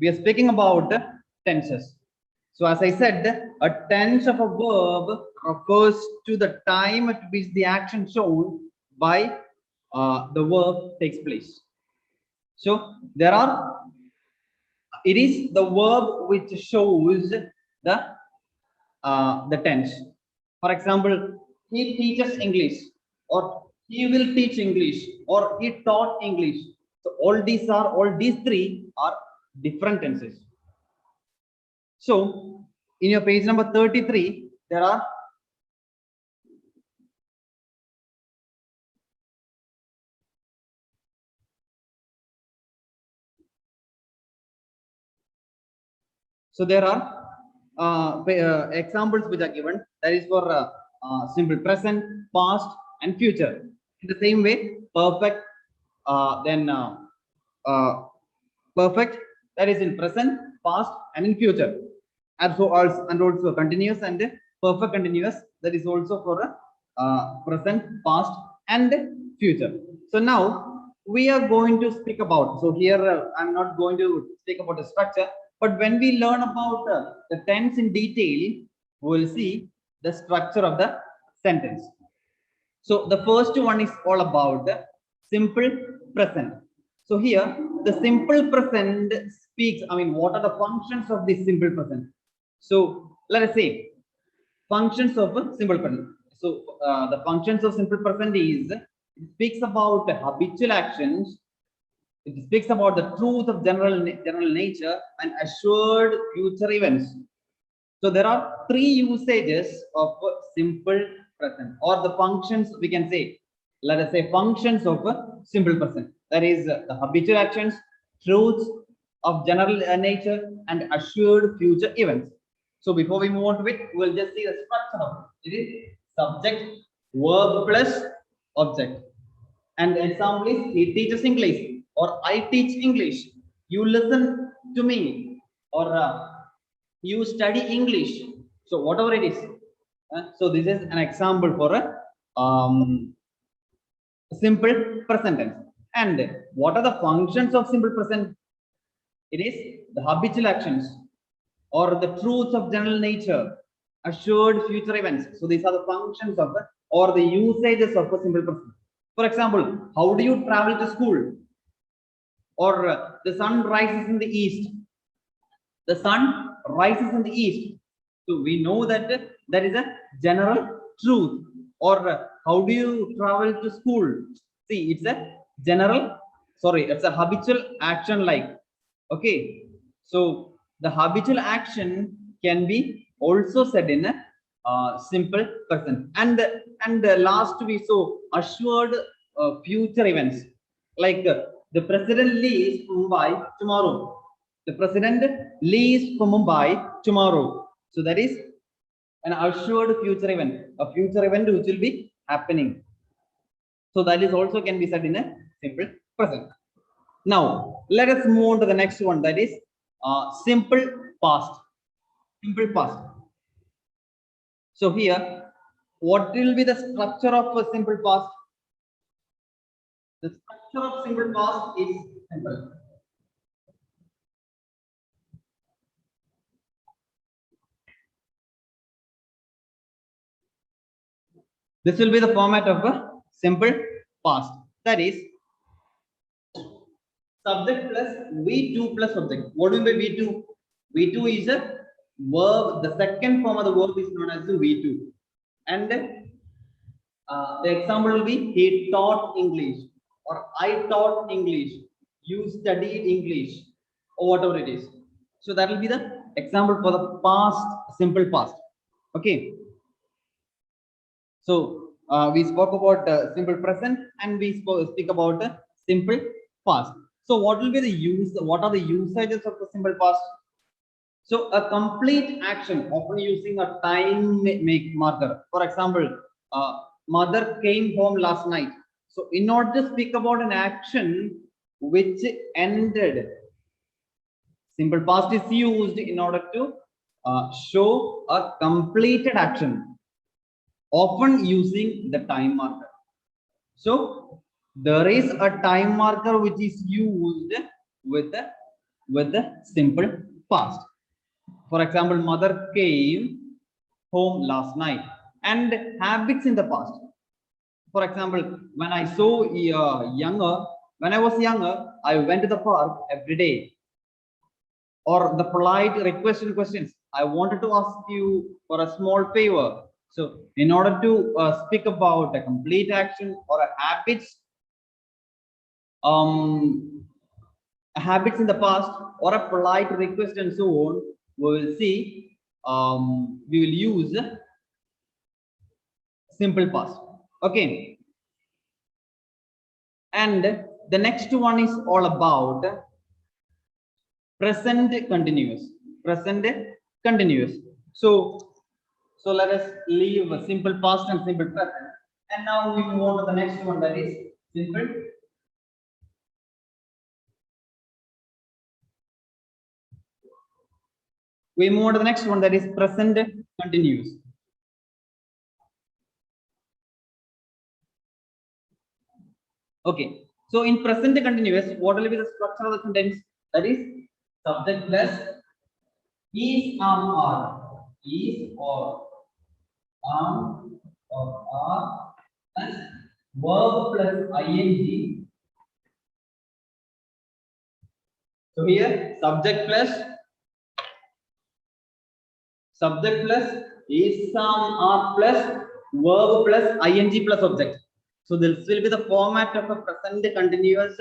we are speaking about tenses. So as I said, a tense of a verb refers to the time at which the action shown by the verb takes place. So it is the verb which shows the tense. For example, he teaches English, or he will teach English, or he taught English. So all these three are different tenses. So in your page number 33, there are examples which are given. That is for simple present, past, and future. In the same way, perfect, perfect, that is in present, past, and in future. And also continuous and perfect continuous, that is also for present, past, and future. So now we are going to speak about. So here I'm not going to speak about the structure, but when we learn about the tense in detail, we will see the structure of the sentence. So the first one is all about the simple present. So here the simple present speaks, I mean, what are the functions of this simple present? So let us say functions of a simple present. So the functions of simple present is, it speaks about the habitual actions, it speaks about the truth of general nature and assured future events. So there are three usages of simple present, or the functions we can say. Let us say functions of simple present. That is the habitual actions, truths of general nature, and assured future events. So before we move on to it, we'll just see the structure of it. It is subject, verb plus object. And the example is, he teaches English, or I teach English. You listen to me, or you study English. So whatever it is. So this is an example for a simple present tense. And what are the functions of simple present? It is the habitual actions, or the truths of general nature, assured future events. So these are the functions of or the usages of a simple present. For example, how do you travel to school? Or the sun rises in the east. The sun rises in the east. So we know that that is a general truth. Or how do you travel to school? See, it's a general, it's a habitual action like. Okay. So the habitual action can be also said in a simple present. And last we saw assured future events, like the president leaves Mumbai tomorrow. The president leaves for Mumbai tomorrow. So that is an assured future event, a future event which will be happening. So that is also can be said in a simple present. Now let us move on to the next one, that is simple past. Simple past. So here, what will be the structure of a simple past? The structure of simple past is simple. This will be the format of a simple past. That is subject plus V2 plus subject. What will be V2? V2 is a verb. The second form of the verb is known as the V2. And the example will be, he taught English, or I taught English, you studied English, or whatever it is. So that will be the example for the past, simple past. Okay. So we spoke about simple present, and we speak about simple past. So what will be the use? What are the usages of the simple past? So a complete action, often using a time make marker. For example, mother came home last night. So in order to speak about an action which ended, simple past is used in order to show a completed action, often using the time marker. So there is a time marker which is used with with the simple past. For example, mother came home last night. And habits in the past. For example, when I was younger, I went to the park every day. Or the polite request and questions. I wanted to ask you for a small favor. So, in order to speak about a complete action or a habits in the past or a polite request and so on, we will see we will use simple past. Okay. And the next one is all about present continuous. Present continuous. So let us leave a simple past and simple present. And now we move on to the next one, that is simple. We move on to the next one, that is present continuous. Okay. So in present continuous, what will be the structure of the sentence? That is subject plus is, are, is, or are plus verb plus ing. So here subject plus is, are plus verb plus ing plus object. So this will be the format of a present continuous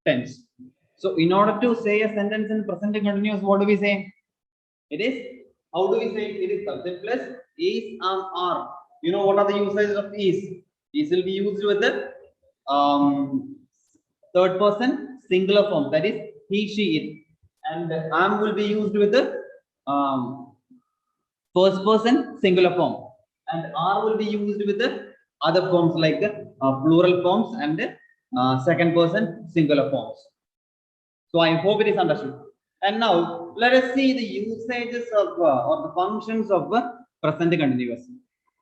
tense. So in order to say a sentence in present continuous, what do we say? It is, how do we say it? It is subject plus is, are. You know what are the usages of is? Is will be used with the third person singular form, that is he, she, it. And am will be used with the first person singular form. And are will be used with the other forms like plural forms and second person singular forms. So I hope it is understood. And now let us see the usages of or the functions of present continuous.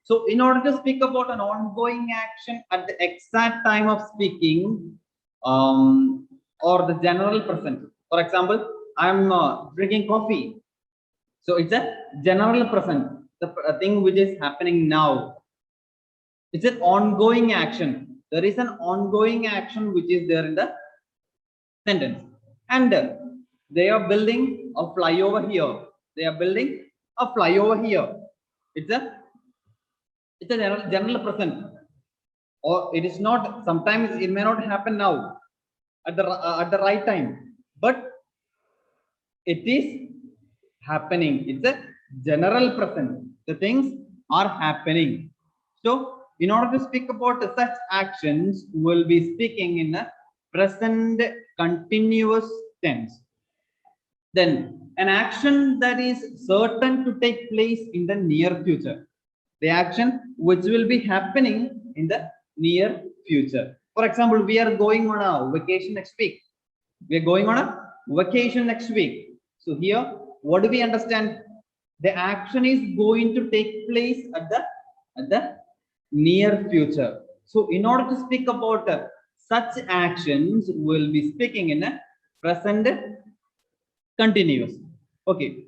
So in order to speak about an ongoing action at the exact time of speaking, or the general present. For example, I'm drinking coffee. So it's a general present, the thing which is happening now. It's an ongoing action. There is an ongoing action which is there in the sentence. And they are building a flyover here. They are building a flyover here. It's a general present. Or it is not, sometimes it may not happen now at the right time, but it is happening. It's a general present. The things are happening. So in order to speak about such actions, we'll be speaking in a present continuous tense. Then an action that is certain to take place in the near future. The action which will be happening in the near future. For example, we are going on a vacation next week. We are going on a vacation next week. So here, what do we understand? The action is going to take place at the near future. So in order to speak about such actions, we'll be speaking in a present continuous. Okay.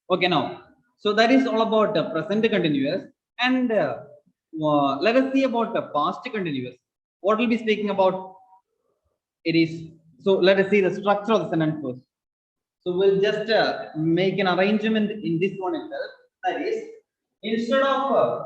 Okay, now, so that is all about present continuous. And let us see about the past continuous. What will be speaking about? It is, so let us see the structure of the sentence first. So we'll just make an arrangement in this one itself. That is, instead of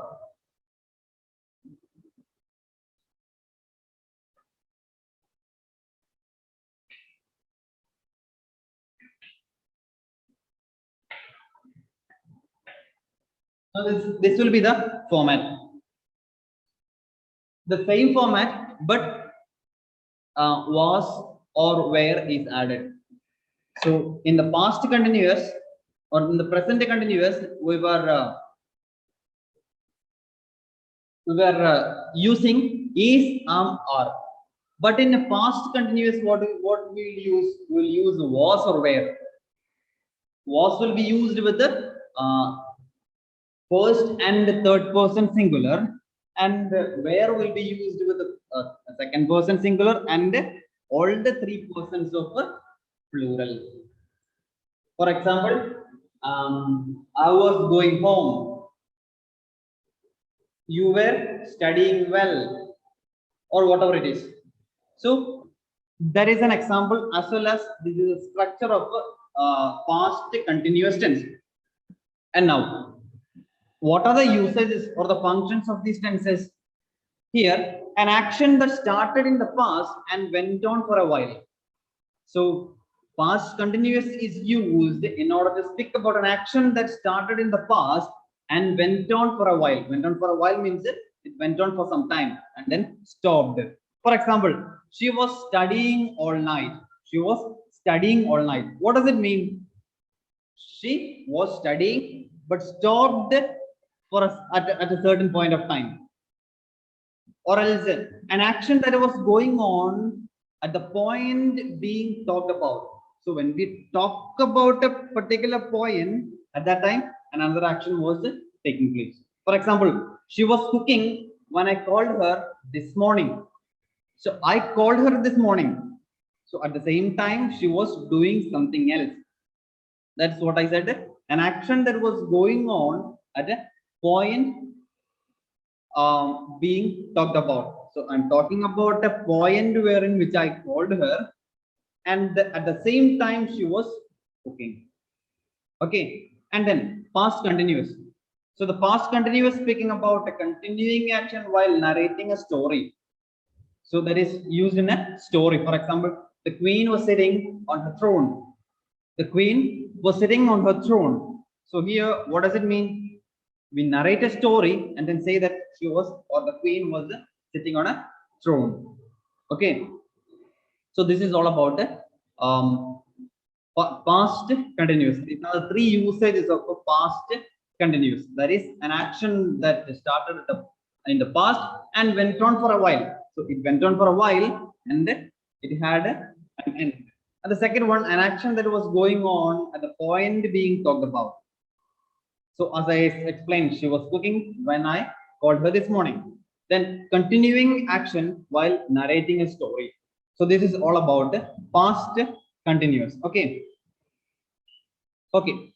so this will be the format. The same format, but was or where is added. So in the past continuous or in the present continuous, we were using is, are. But in the past continuous, what we'll use? We'll use was or where. Was will be used with the first and third person singular, and where will be used with the second person singular, and all the three persons of a plural. For example, I was going home, you were studying well, or whatever it is. So that is an example, as well as this is a structure of past continuous tense. And now, what are the usages or the functions of these tenses? Here, an action that started in the past and went on for a while. So past continuous is used in order to speak about an action that started in the past and went on for a while. Went on for a while means it went on for some time and then stopped. For example, she was studying all night. She was studying all night. What does it mean? She was studying but stopped for at a certain point of time. Or else an action that was going on at the point being talked about. So when we talk about a particular point, at that time another action was taking place. For example, she was cooking when I called her this morning. So I called her this morning, so at the same time she was doing something else. That's what I said, an action that was going on at a point being talked about. So I'm talking about a point wherein which I called her, and at the same time she was cooking. Okay, and then past continuous. So the past continuous speaking about a continuing action while narrating a story. So that is used in a story. For example, the queen was sitting on her throne. The queen was sitting on her throne. So here, what does it mean? We narrate a story and then say that she was, or the queen was sitting on a throne. Okay, so this is all about the past continuous. These are the three usages of a past continuous. That is an action that started in the past and went on for a while. So it went on for a while and it had an end. And the second one, an action that was going on at the point being talked about. So as I explained, she was cooking when I called her this morning. Then continuing action while narrating a story. So this is all about the past continuous. Okay. Okay.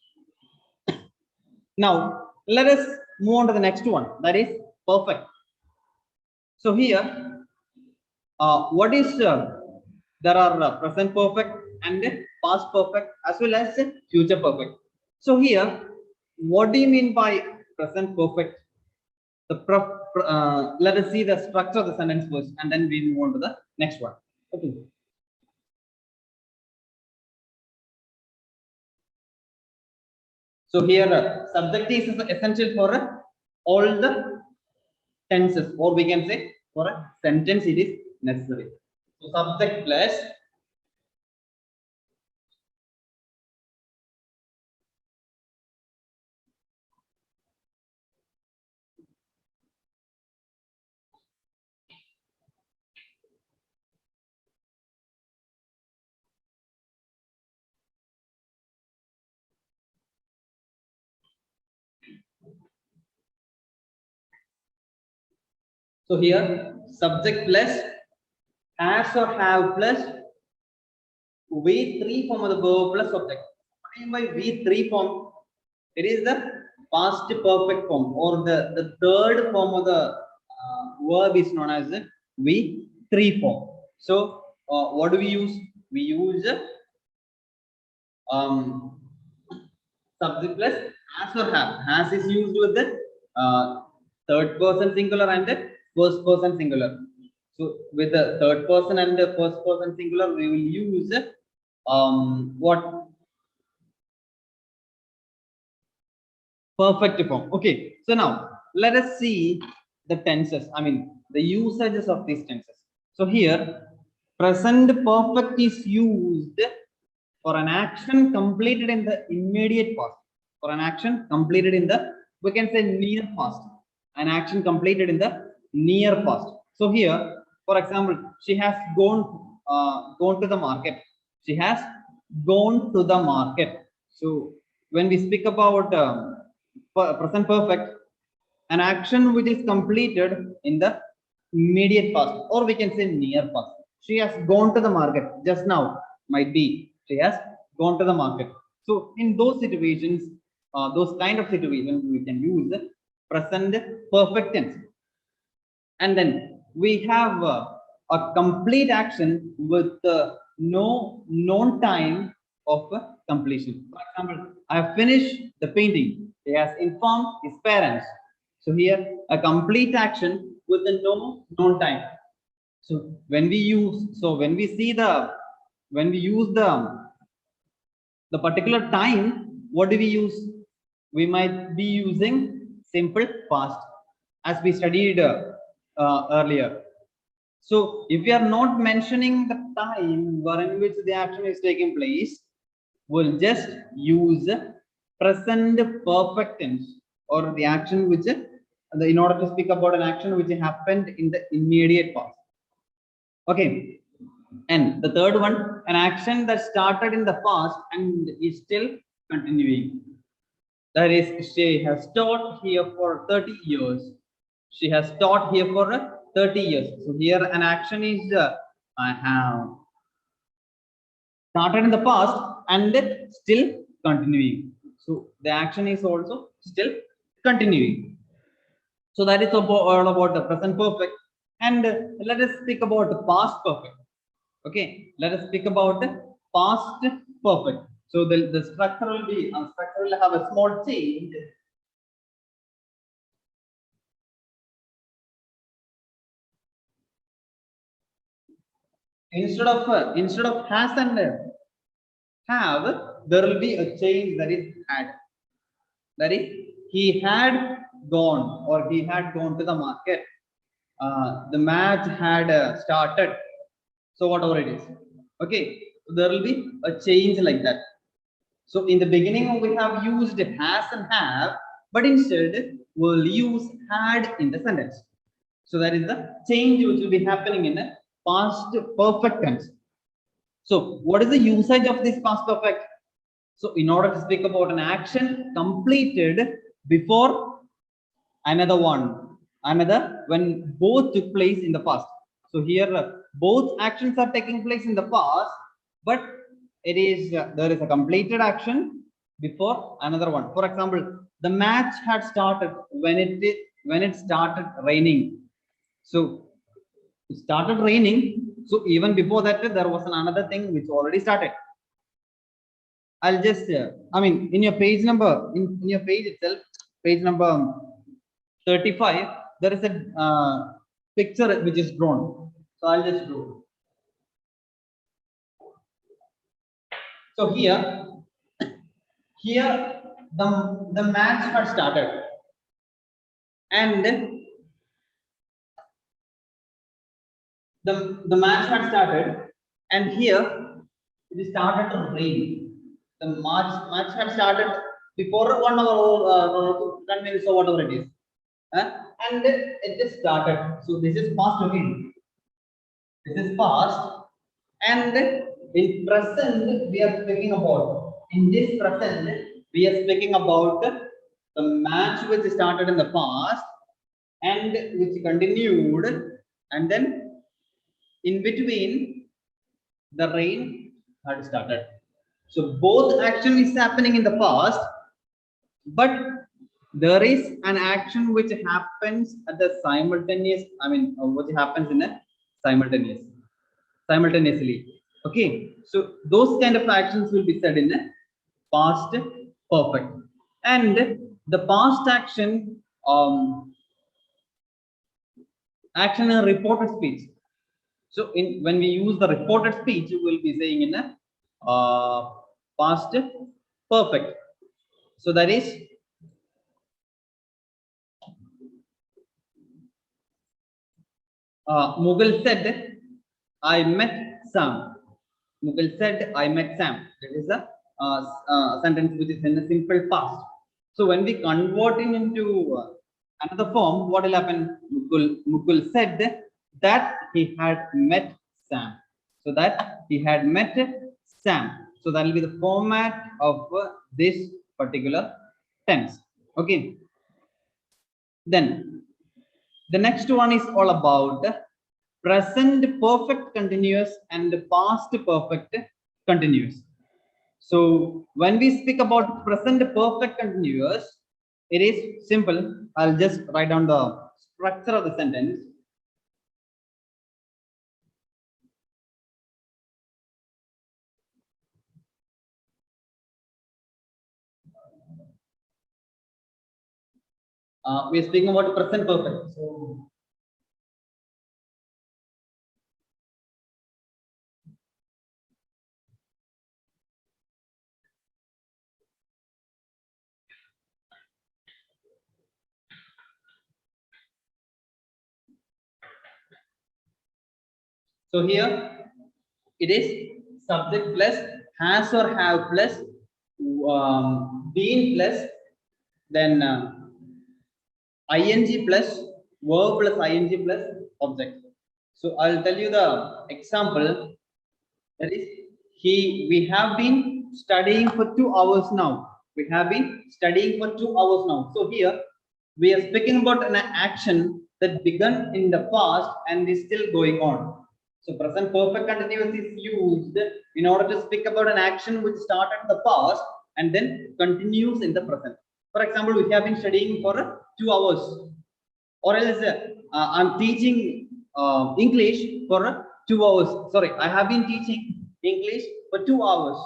Now let us move on to the next one, that is perfect. So here, what is there are present perfect and past perfect as well as future perfect. So here, what do you mean by present perfect? Let us see the structure of the sentence first, and then we move on to the next one. Okay. So here, subject is essential for all the tenses, or we can say for a sentence it is necessary. So subject plus so here subject plus has or have plus V3 form of the verb plus object. What do you mean by V3 form? It is the past perfect form, or the third form of the verb is known as the V3 form. So what do we use? We use subject plus has or have. Has is used with the third person singular and the first person singular. So with the third person and the first person singular, we will use what? Perfect form. Okay, so now let us see the tenses. I mean the usages of these tenses. So here, present perfect is used for an action completed in the immediate past. For an action completed in the, we can say, near past. An action completed in the near past. So here, for example, she has gone to the market. She has gone to the market. So when we speak about present perfect, an action which is completed in the immediate past, or we can say near past. She has gone to the market just now, might be she has gone to the market. So in those situations, those kind of situations, we can use the present perfect tense. And then we have a complete action with no known time of completion. For example, I have finished the painting. He has informed his parents. So here, a complete action with a no known time. So when we use, so when we see the, when we use the particular time, what do we use? We might be using simple past, as we studied earlier. So if we are not mentioning the time wherein which the action is taking place, we'll just use present perfect tense, or the action which in order to speak about an action which happened in the immediate past. Okay. And the third one, an action that started in the past and is still continuing. That is, she has taught here for 30 years. She has taught here for 30 years. So here an action is I have started in the past and still continuing. So the action is also still continuing. So that is all about the present perfect. And let us speak about the past perfect. Okay, let us speak about the past perfect. So the structure will be, structure will have a small change. Instead of has and have, there will be a change, that is had. That is, he had gone, or he had gone to the market. The match had started. So whatever it is, okay, so there will be a change like that. So in the beginning we have used has and have, but instead we'll use had in the sentence. So that is the change which will be happening in a past perfect tense. So what is the usage of this past perfect? So in order to speak about an action completed before another one, another, when both took place in the past. So here both actions are taking place in the past, but it is there is a completed action before another one. For example, the match had started when it started raining. So it started raining. So even before that, there was another thing which already started. I'll just, I mean, in your page number, in your page itself, page number 35, there is a picture which is drawn. So I'll just draw. So here the match had started, and the match had started, and here it started to rain. The match had started before 1 hour or 10 minutes or whatever it is, and it just started. So this is past again. This is past, and in present we are speaking about. In this present, we are speaking about the match which started in the past and which continued, and then in between the rain had started. So both action is happening in the past, but there is an action which happens at the simultaneous. I mean, which happens in a simultaneously. Okay, so those kind of actions will be said in a past perfect, and the past action action in reported speech. So in when we use the reported speech, we will be saying in a past perfect. So that is Mughal said, I met Sam. Mughal said, I met Sam. That is a sentence which is in a simple past. So when we convert it into another form, what will happen? Mughal said that he had met Sam. So that he had met Sam. So that will be the format of this particular tense. Okay. Then the next one is all about present perfect continuous and past perfect continuous. So when we speak about present perfect continuous, it is simple. I'll just write down the structure of the sentence. We're speaking about present perfect. So here it is subject plus has or have plus been plus then ing plus verb plus ing plus object. So I'll tell you the example. That is, we have been studying for 2 hours now. We have been studying for 2 hours now. So here we are speaking about an action that began in the past and is still going on. So present perfect continuous is used in order to speak about an action which started in the past and then continues in the present. For example, we have been studying for 2 hours, or else I'm teaching English for 2 hours. Sorry, I have been teaching English for 2 hours.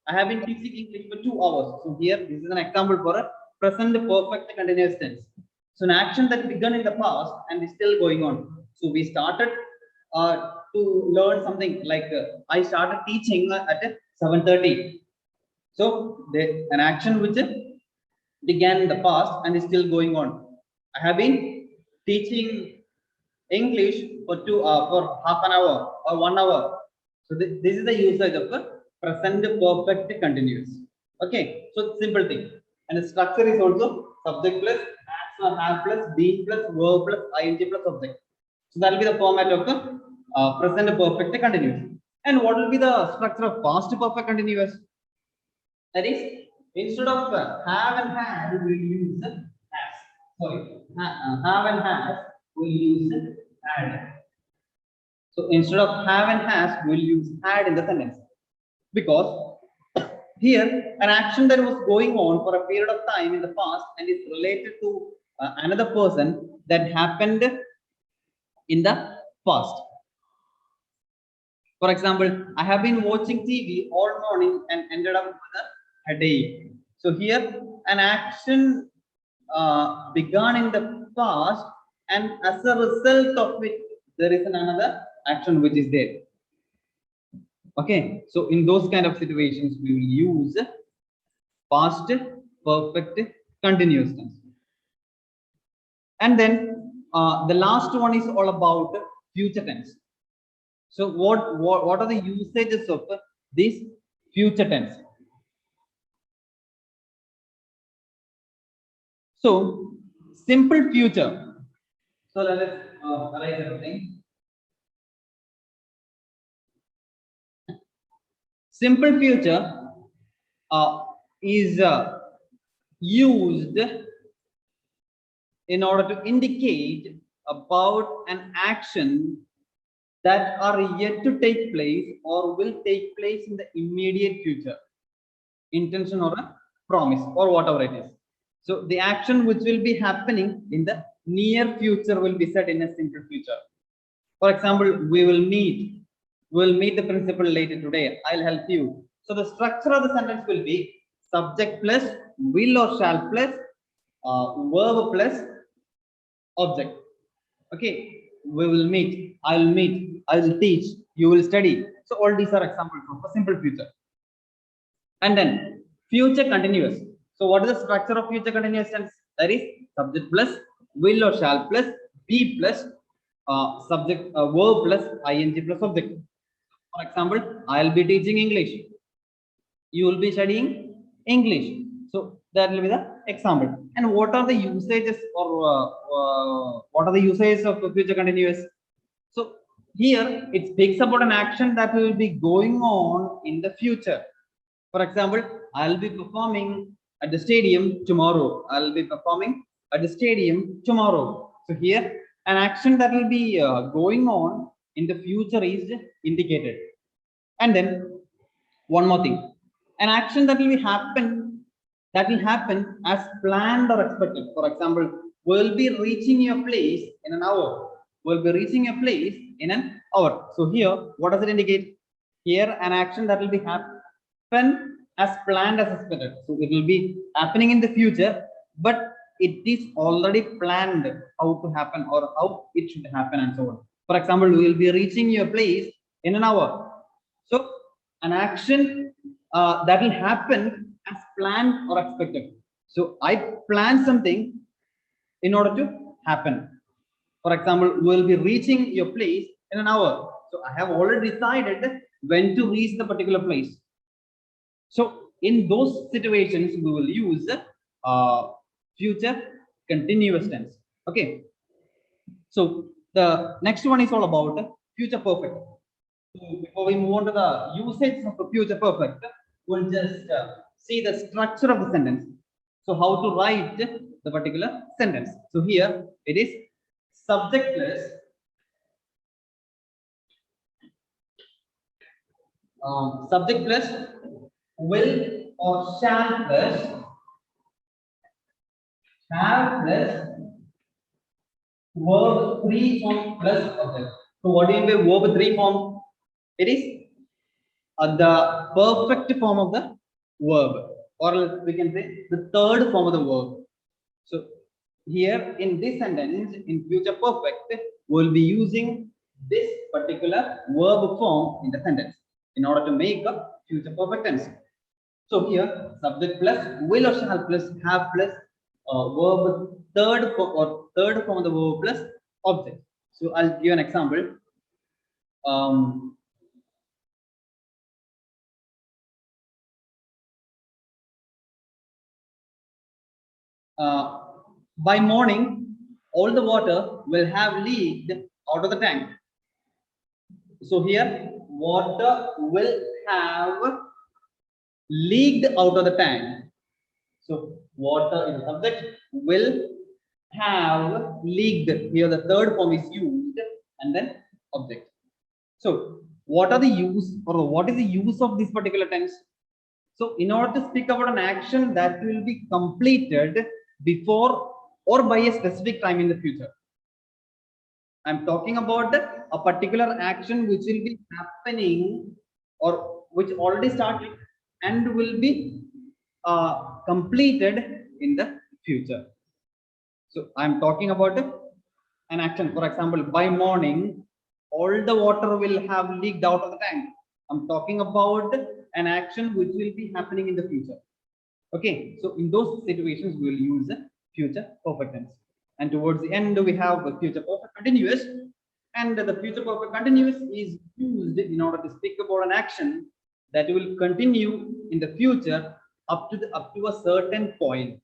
I have been teaching English for 2 hours. So here, this is an example for a present perfect continuous tense. So an action that began in the past and is still going on. So we started to learn something like I started teaching at 7:30. So an action which began in the past and is still going on. I have been teaching English for half an hour or 1 hour. So this is the usage of the present perfect continuous. Okay, so simple thing. And the structure is also subject plus has or have plus be plus verb plus ing plus object. So that will be the format of the present perfect continuous. And what will be the structure of past perfect continuous? That is, instead of have and had, we will use has. Sorry, have and has, we will use had. So instead of have and has, we will use had in the sentence. Because here, an action that was going on for a period of time in the past and is related to another person that happened in the past. For example, I have been watching TV all morning and ended up with a headache. So here, an action began in the past, and as a result of it, there is another action which is there. Okay, so in those kind of situations, we will use past perfect continuous tense. And then the last one is all about future tense. So what are the usages of this future tense? So simple future. So let us write everything. Simple future is used in order to indicate about an action that are yet to take place or will take place in the immediate future. Intention or a promise or whatever it is. So the action which will be happening in the near future will be said in a simple future. For example, we will meet. We'll meet the principal later today. I'll help you. So the structure of the sentence will be subject plus will or shall plus verb plus object. Okay, we will meet. I'll meet. I will teach. You will study. So all these are examples of a simple future. And then future continuous. So what is the structure of future continuous tense? That is subject plus will or shall plus be plus subject verb plus ing plus object. For example, I'll be teaching English. You will be studying English. So that will be the example. And what are the usages or what are the usages of future continuous? So here it speaks about an action that will be going on in the future. For example, I'll be performing at the stadium tomorrow. I'll be performing at the stadium tomorrow. So here, an action that will be going on in the future is indicated. And then one more thing, an action that will happen as planned or expected. For example, we'll be reaching your place in an hour. We'll be reaching a place in an hour. So here, what does it indicate? Here, an action that will be happen as planned as expected. So it will be happening in the future, but it is already planned how to happen or how it should happen and so on. For example, we will be reaching your place in an hour. So an action that will happen as planned or expected. So I plan something in order to happen. For example, we will be reaching your place in an hour. So I have already decided when to reach the particular place. So in those situations, we will use future continuous tense. Okay. So the next one is all about future perfect. So before we move on to the usage of the future perfect, we'll just see the structure of the sentence. So how to write the particular sentence. So here it is subject plus will or shall plus have plus verb 3 form plus object. So what do you mean by verb 3 form? It is the perfect form of the verb, or we can say the third form of the verb. So here in this sentence, in future perfect, we'll be using this particular verb form in the sentence in order to make a future perfect tense. So here, subject plus will or shall plus have plus verb third form of the verb plus object. So I'll give an example. By morning, all the water will have leaked out of the tank. So here, water will have leaked out of the tank. So water is the subject, will have leaked. Here the third form is used and then object. So what are the use or what is the use of this particular tense? So in order to speak about an action that will be completed before or by a specific time in the future. I'm talking about a particular action which will be happening or which already started and will be completed in the future. So I'm talking about an action. For example, by morning, all the water will have leaked out of the tank. I'm talking about an action which will be happening in the future. Okay, so in those situations, we will use future perfect tense. And towards the end, we have the future perfect continuous. And the future perfect continuous is used in order to speak about an action that will continue in the future up to a certain point.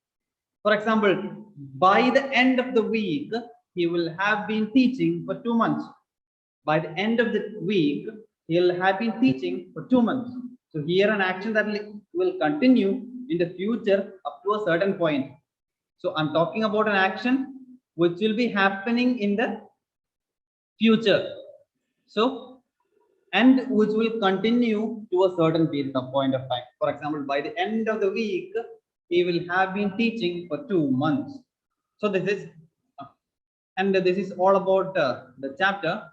For example, by the end of the week, he will have been teaching for 2 months. By the end of the week, he'll have been teaching for 2 months. So here an action that will continue in the future up to a certain point. So I'm talking about an action which will be happening in the future. So, and which will continue to a certain period of point of time. For example, by the end of the week, he will have been teaching for 2 months. So this is, and this is all about the chapter.